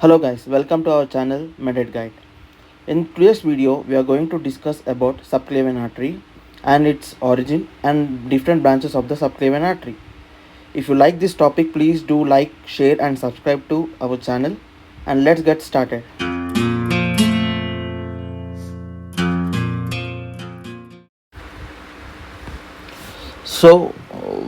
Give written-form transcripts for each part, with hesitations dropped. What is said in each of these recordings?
Hello guys, welcome to our channel Meded Guide. In today's video, we are going to discuss about subclavian artery and its origin and different branches of the subclavian artery. If you like this topic, please do like, share and subscribe to our channel, and let's get started. So,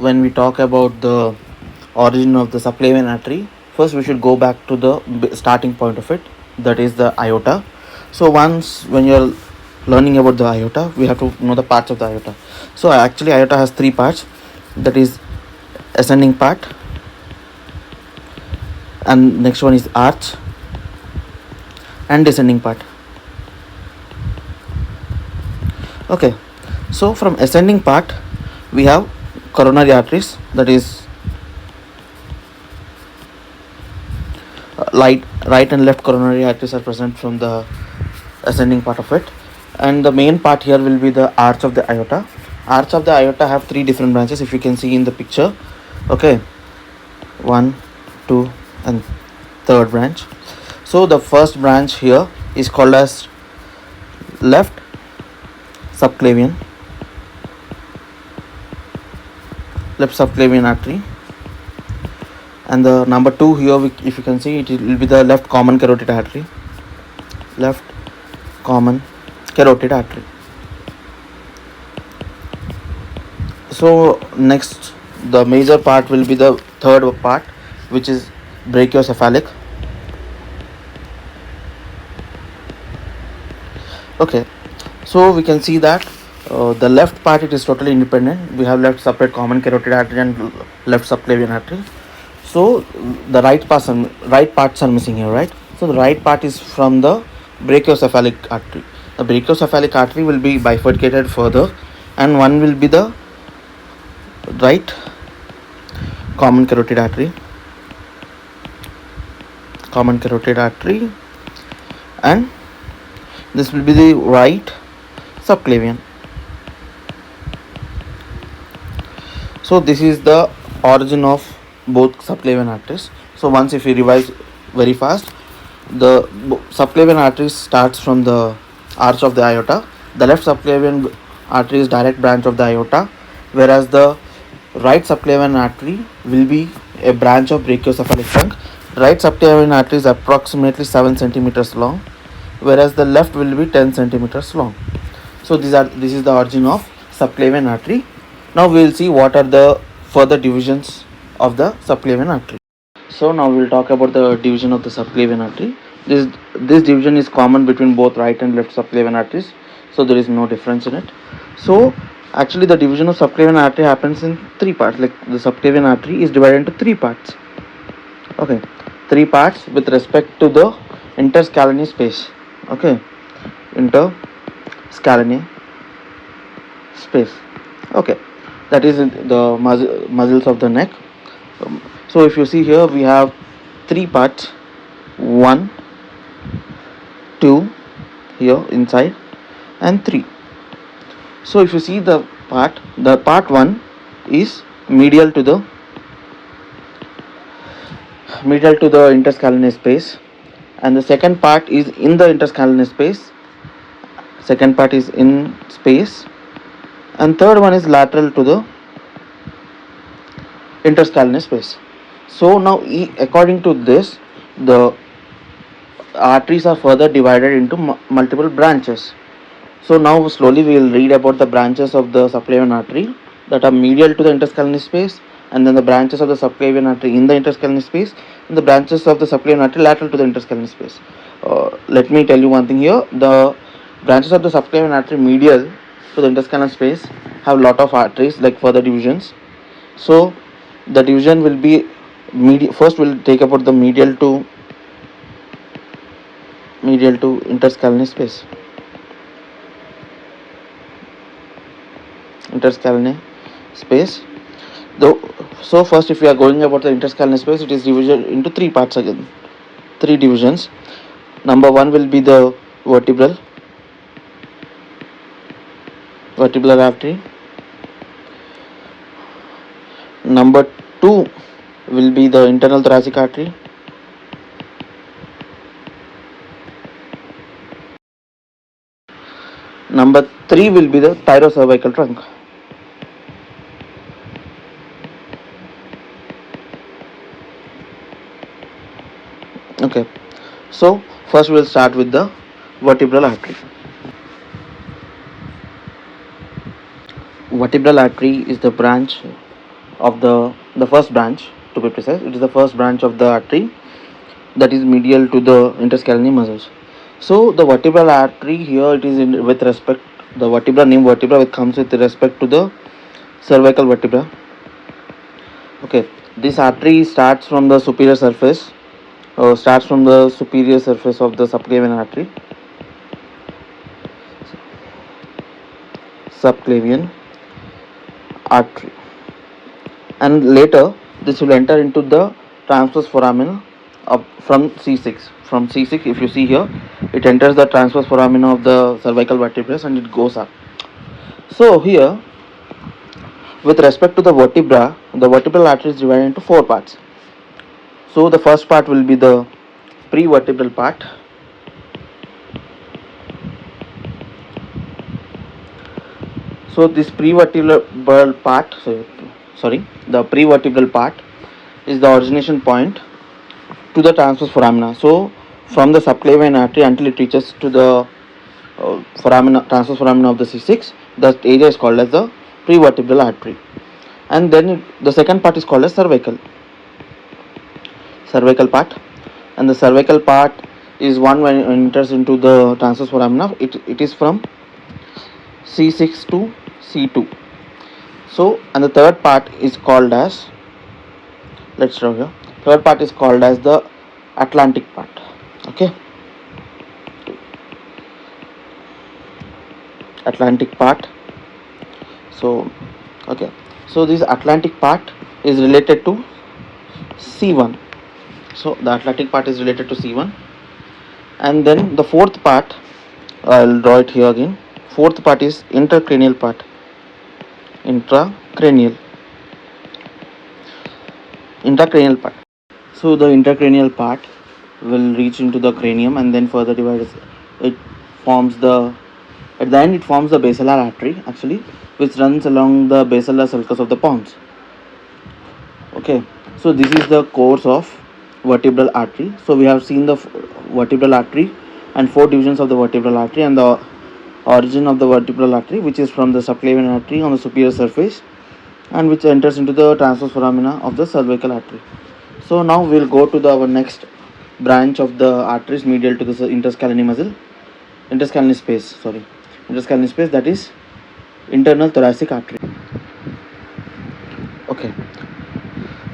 when we talk about the origin of the subclavian artery, first we should go back to the starting point of it, that is the aorta. So once when you're learning about the aorta, we have to know the parts of the aorta. So actually aorta has three parts, that is ascending part, and next one is arch, and descending part. Okay, so from ascending part we have coronary arteries, that is right and left coronary arteries are present from the ascending part of it, and the main part here will be the arch of the aorta. Arch of the aorta have three different branches, if you can see in the picture. Okay, 1, 2 and third branch. So the first branch here is called as left subclavian artery, and the number 2 here, if you can see, it will be the left common carotid artery. Left common carotid artery. So next, the major part will be the third part, which is brachiocephalic. Okay, so we can see that the left part, it is totally independent. We have left separate common carotid artery and left subclavian artery. So the right parts are missing here, right? So the right part is from the brachiocephalic artery. The brachiocephalic artery will be bifurcated further, and one will be the right common carotid artery, and this will be the right subclavian. So this is the origin of both subclavian arteries. So once, if we revise very fast, the subclavian artery starts from the arch of the aorta. The left subclavian artery is direct branch of the aorta, whereas the right subclavian artery will be a branch of brachiocephalic trunk. Right subclavian artery is approximately 7 centimeters long, whereas the left will be 10 centimeters long. So this is the origin of subclavian artery. Now we will see what are the further divisions of the subclavian artery. So now we will talk about the division of the subclavian artery. This division is common between both right and left subclavian arteries, so there is no difference in it. So actually the division of subclavian artery happens in three parts. Like, the subclavian artery is divided into three parts. Okay, three parts with respect to the interscalene space. Okay, interscalene space. Okay, that is the muscles of the neck. So if you see here, we have three parts, 1, 2 here inside, and 3. So if you see the part 1 is medial to the interscalene space, and the second part is in the interscalene space. Second part is in space, and third one is lateral to the interscalene space. So now, according to this, the arteries are further divided into multiple branches. So now slowly we will read about the branches of the subclavian artery that are medial to the interscalene space, and then the branches of the subclavian artery in the interscalene space, and the branches of the subclavian artery lateral to the interscalene space. Let me tell you one thing here. The branches of the subclavian artery medial to the interscalene space have lot of arteries, like further divisions. So the division will be first we'll take about the medial to interscalene space. So first, if we are going about the interscalene space, it is divided into three parts again, three divisions. Number 1 will be the vertebral artery. Number 2 will be the internal thoracic artery. Number 3 will be the thyrocervical trunk. Okay, so first we'll start with the vertebral artery. Vertebral artery is the branch of the first branch, to be precise. It is the first branch of the artery that is medial to the interscalene muscles. So the vertebral artery here, it is with respect, the vertebra, name vertebra, it comes with respect to the cervical vertebra. Okay, this artery starts from the superior surface, of the subclavian artery, subclavian artery, and later this will enter into the transverse foramina up from C6. From C6, if you see here, it enters the transverse foramina of the cervical vertebrae and it goes up. So here, with respect to the vertebra, the vertebral artery is divided into 4 parts. So the first part will be the prevertebral part. So this prevertebral part, the prevertebral part is the origination point to the transverse foramina. So from the subclavian artery until it reaches to the transverse foramina of the C6, that area is called as the prevertebral artery. And then the second part is called as cervical part, and the cervical part is one when it enters into the transverse foramina. It is from C6 to C2. So, and the third part is called as, let's draw here, third part is called as the Atlantic part. Okay, Atlantic part. So okay, so this Atlantic part is related to C1. So the Atlantic part is related to C1, and then the fourth part, I'll draw it here again. Fourth part is intracranial part. Intracranial part. So the intracranial part will reach into the cranium and then further divides. It forms the, at the end it forms the basilar artery actually, which runs along the basilar sulcus of the pons. Okay, so this is the course of vertebral artery. So we have seen the vertebral artery and 4 divisions of the vertebral artery, and the origin of the vertebral artery, which is from the subclavian artery on the superior surface and which enters into the transverse foramina of the cervical artery. So now we'll go to our next branch of the arteries medial to the interscalene space, that is internal thoracic artery. Okay,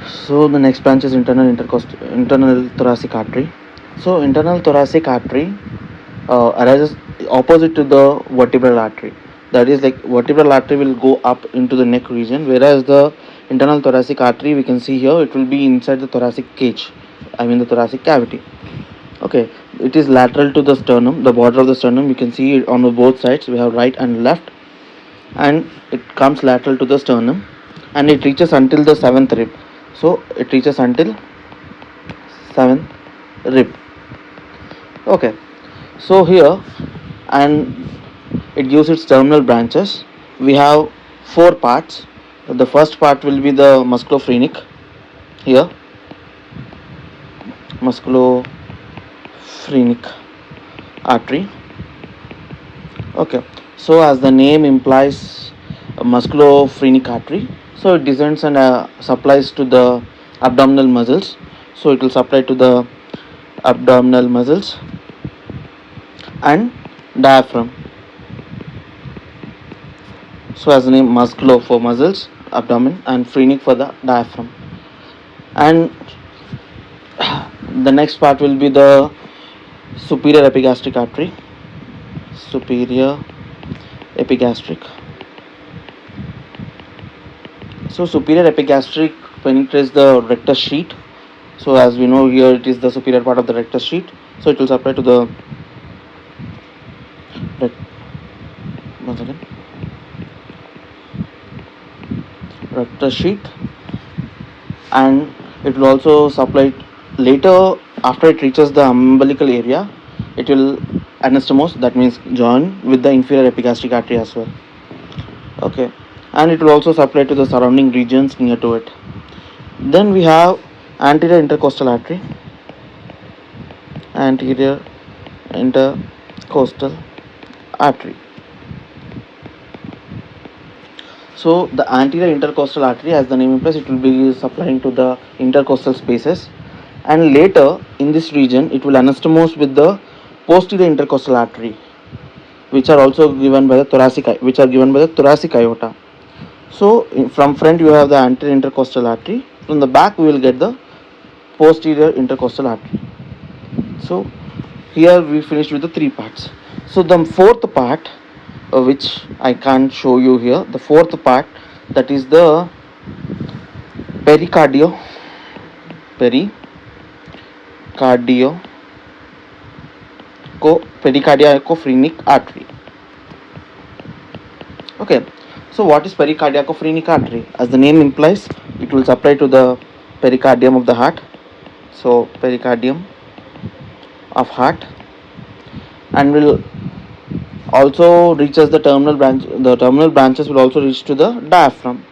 so the next branch is internal thoracic artery. So internal thoracic artery arises opposite to the vertebral artery. That is, like, vertebral artery will go up into the neck region, whereas the internal thoracic artery, we can see here, it will be inside the thoracic cage, the thoracic cavity. Okay, it is lateral to the sternum, the border of the sternum. You can see it on the both sides. We have right and left, and it comes lateral to the sternum, and it reaches until the 7th rib. So it reaches until 7th rib. Okay, so here, and it gives its terminal branches. We have 4 parts. The first part will be the musculophrenic, here, musculophrenic artery. Okay, so as the name implies, musculophrenic artery, so it descends and supplies to the abdominal muscles. So it will supply to the abdominal muscles and diaphragm. So as the name, musculo for muscles, abdomen, and phrenic for the diaphragm. And the next part will be the superior epigastric artery. Superior epigastric. So superior epigastric penetrates the rectus sheath. So as we know, here it is the superior part of the rectus sheath. So it will supply to the rectus sheath, and it will also supply later, after it reaches the umbilical area, it will anastomose, that means join with the inferior epigastric artery as well. Okay, and it will also supply to the surrounding regions near to it. Then we have anterior intercostal artery. Anterior intercostal artery. So the anterior intercostal artery, as the name implies, it will be supplying to the intercostal spaces, and later in this region it will anastomose with the posterior intercostal artery, which are also given by the thoracic aorta. So from front you have the anterior intercostal artery, from the back we will get the posterior intercostal artery. So here we finished with the three parts. So the fourth part, which I can't show you here, the fourth part, that is the pericardio pericardiacophrenic artery. Okay, so what is pericardiacophrenic artery? As the name implies, it will supply to the pericardium of the heart. So pericardium of heart, and will also reaches the terminal branch. The terminal branches will also reach to the diaphragm.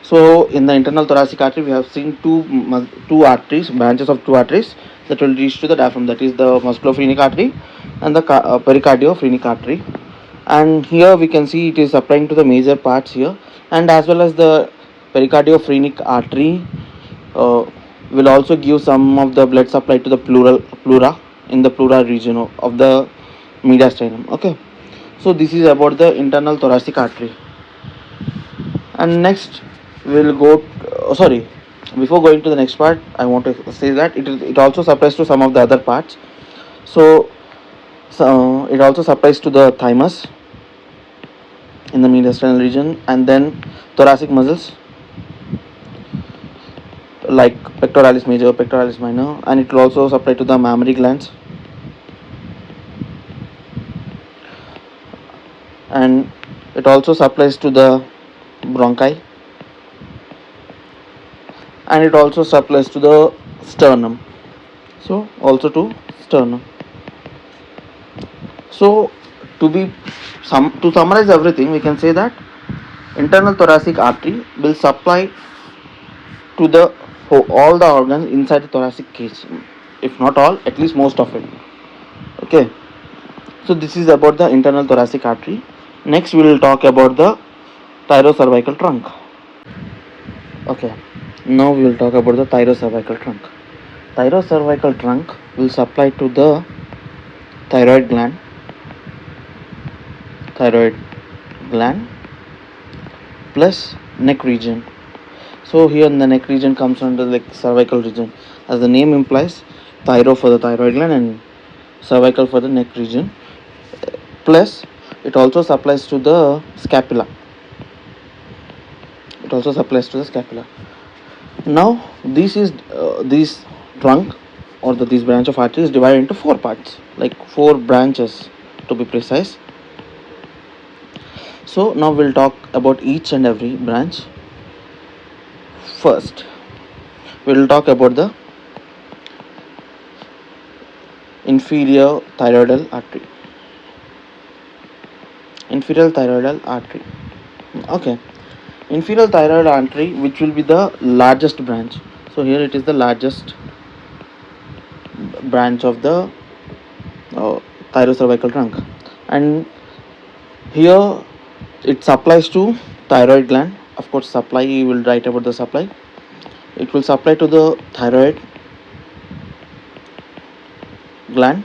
So in the internal thoracic artery, we have seen two arteries, branches of two arteries that will reach to the diaphragm. That is the musculophrenic artery and the pericardiophrenic artery. And here we can see it is supplying to the major parts here, and as well as the pericardiophrenic artery will also give some of the blood supply to the pleura in the pleura region of the mediastinum. Okay, so this is about the internal thoracic artery. And next we'll go before going to the next part, I want to say that it also supplies to some of the other parts. So it also supplies to the thymus in the mediastinal region, and then thoracic muscles like pectoralis major, pectoralis minor, and it will also supply to the mammary glands, and it also supplies to the bronchi, and it also supplies to the sternum. So also to sternum. So to summarize everything, we can say that internal thoracic artery will supply to the all the organs inside the thoracic cage, if not all, at least most of it. Okay, so this is about the internal thoracic artery. Next we will talk about the thyrocervical trunk. Okay, now we will talk about the thyrocervical trunk. Thyrocervical trunk will supply to the thyroid gland plus neck region. So here in the neck region comes under like cervical region, as the name implies, thyro for the thyroid gland and cervical for the neck region. Plus it also supplies to the scapula. Now this trunk or this branch of artery is divided into four parts, like four branches to be precise. So now we'll talk about each and every branch. First, we will talk about the inferior thyroidal artery. Okay, inferior thyroid artery, which will be the largest branch. So here it is the largest branch of the thyrocervical trunk, and here it supplies to thyroid gland. Of course, supply, we will write about the supply. It will supply to the thyroid gland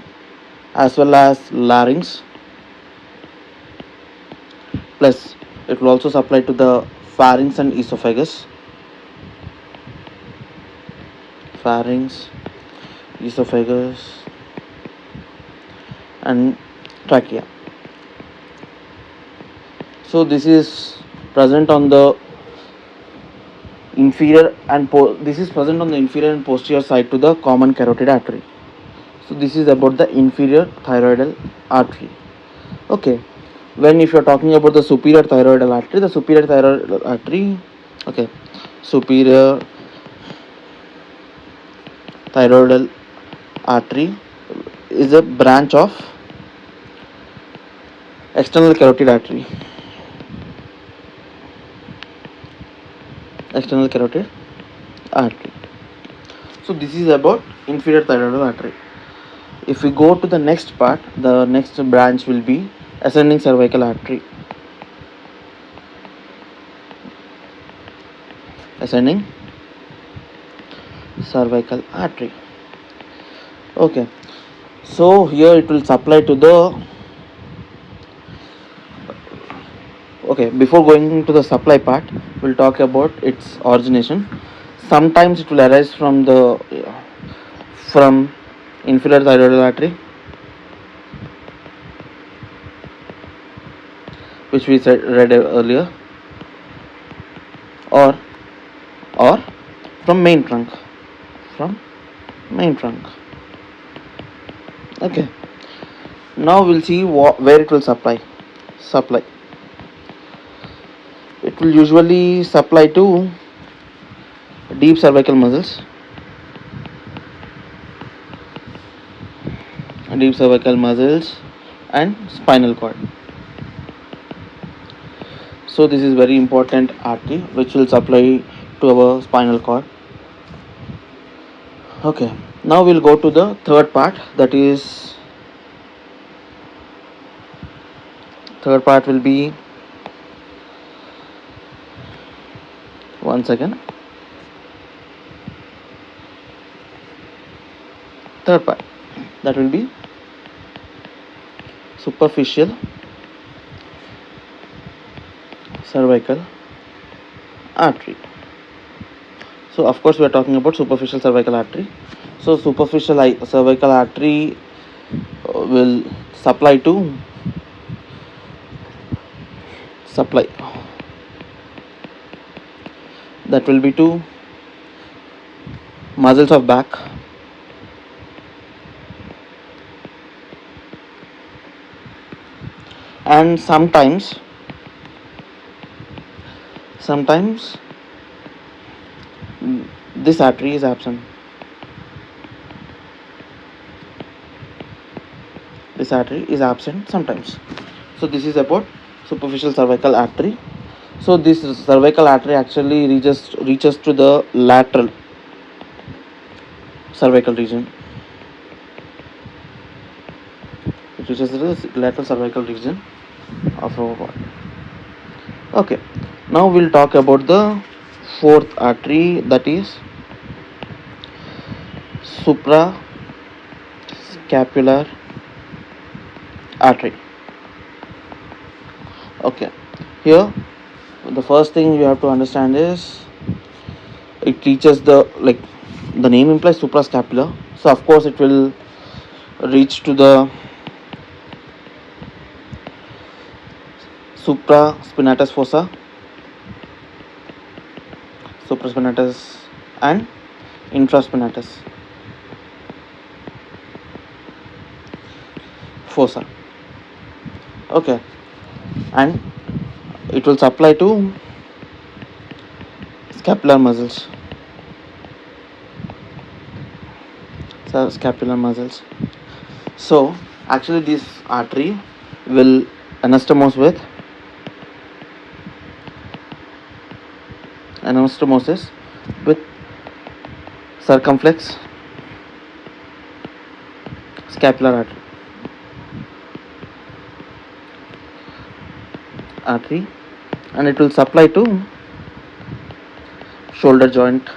as well as larynx, plus it will also supply to the pharynx and esophagus. And trachea. So this is present on the inferior and posterior side to the common carotid artery. So this is about the inferior thyroidal artery. Okay, when if you are talking about the superior thyroidal artery, superior thyroidal artery is a branch of external carotid artery. External carotid artery. So this is about inferior thyroidal artery. If we go to the next part, the next branch will be ascending cervical artery. Ascending cervical artery. Okay, so here it will supply to the before going to the supply part, we'll talk about its origination. Sometimes it will arise from inferior thyroidal artery, which we read earlier, or from main trunk. Okay, now we'll see where it will supply. It will usually supply to deep cervical muscles, and spinal cord. So this is very important artery which will supply to our spinal cord. Okay, now we'll go to the third part, that is third part will be, one second, third part, that will be superficial cervical artery. So of course we are talking about superficial cervical artery. So superficial cervical artery will supply that will be to muscles of back, and sometimes this artery is absent. Sometimes. So this is about superficial cervical artery. So this cervical artery actually reaches to the lateral cervical region. It reaches to the lateral cervical region of our body. Okay, now we'll talk about the fourth artery, that is suprascapular artery. Okay, here the first thing you have to understand is it reaches the name implies suprascapular, so of course it will reach to the supraspinatus and infraspinatus fossa. Okay, and it will supply to scapular muscles. So actually this artery will anastomosis with circumflex scapular artery, and it will supply to shoulder joint.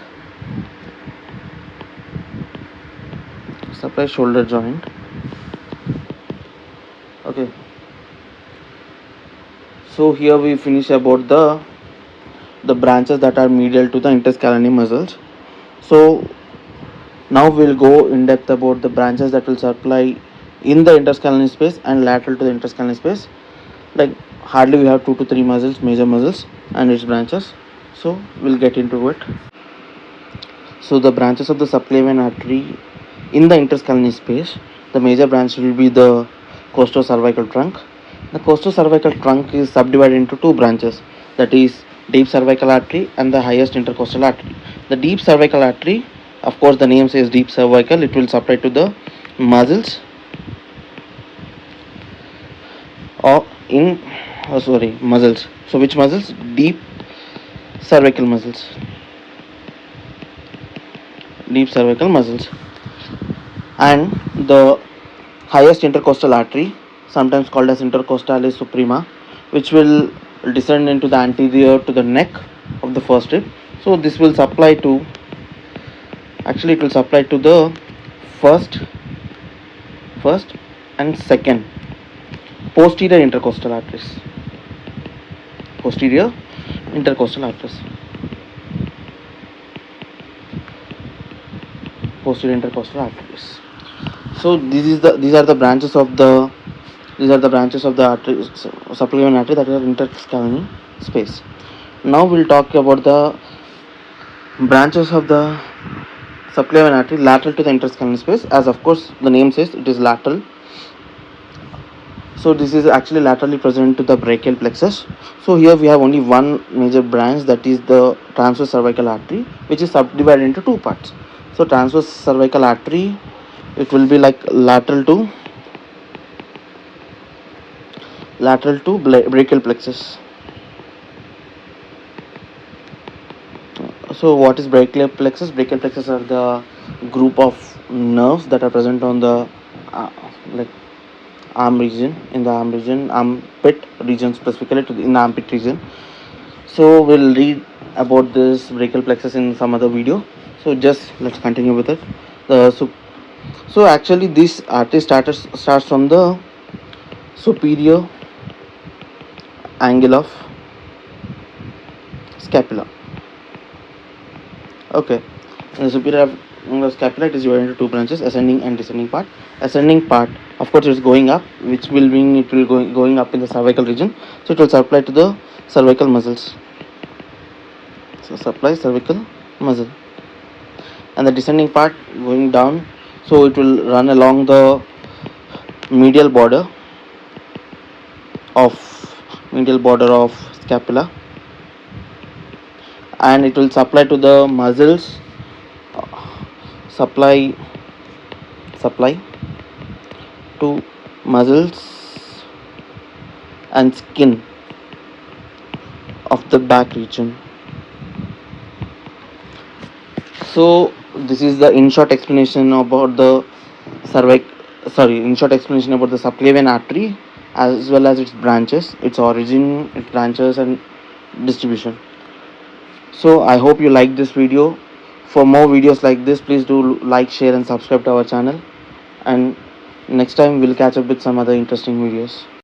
Okay, so here we finish about the branches that are medial to the interscalene muscles. So now we'll go in depth about the branches that will supply in the interscalene space and lateral to the interscalene space. Like hardly we have 2 to 3 major muscles and its branches. So we'll get into it. So the branches of the subclavian artery in the interscalene space, the major branch will be the costocervical trunk. The costocervical trunk is subdivided into 2 branches, that is deep cervical artery and the highest intercostal artery. The deep cervical artery Of course, the name says deep cervical. It will supply to the muscles or in muscles. So which muscles? Deep cervical muscles. Deep cervical muscles. And the highest intercostal artery, sometimes called as intercostalis suprema, which will descend into the anterior to the neck of the first rib. So this will supply to, actually it will supply to the first and second posterior intercostal arteries. Posterior intercostal arteries. Posterior intercostal arteries. So these are the branches of the artery, subclavian artery, that is interscalene space. Now we'll talk about the branches of the subclavian artery lateral to the interscalene space. As of course the name says, it is lateral. So this is actually laterally present to the brachial plexus. So here we have only one major branch, that is the transverse cervical artery, which is subdivided into two parts. So transverse cervical artery, it will be like lateral to brachial plexus. So what is brachial plexus? Brachial plexus are the group of nerves that are present on the armpit region, specifically in the armpit region. So we'll read about this brachial plexus in some other video. So just let's continue with it. So actually this artery starts from the superior angle of scapula. Okay, in the superior angle of scapula, it is divided into two branches, ascending and descending part. Ascending part, of course, is going up, which will mean it will going up in the cervical region. So it will supply to the cervical muscles. So supply cervical muscle. And the descending part going down, so it will run along the medial border of scapula, and it will supply to the muscles, supply to muscles and skin of the back region. So this is the in short explanation about the subclavian artery, as well as its branches, its origin, its branches and distribution. So I hope you like this video. For more videos like this, please do like, share and subscribe to our channel, and next time we'll catch up with some other interesting videos.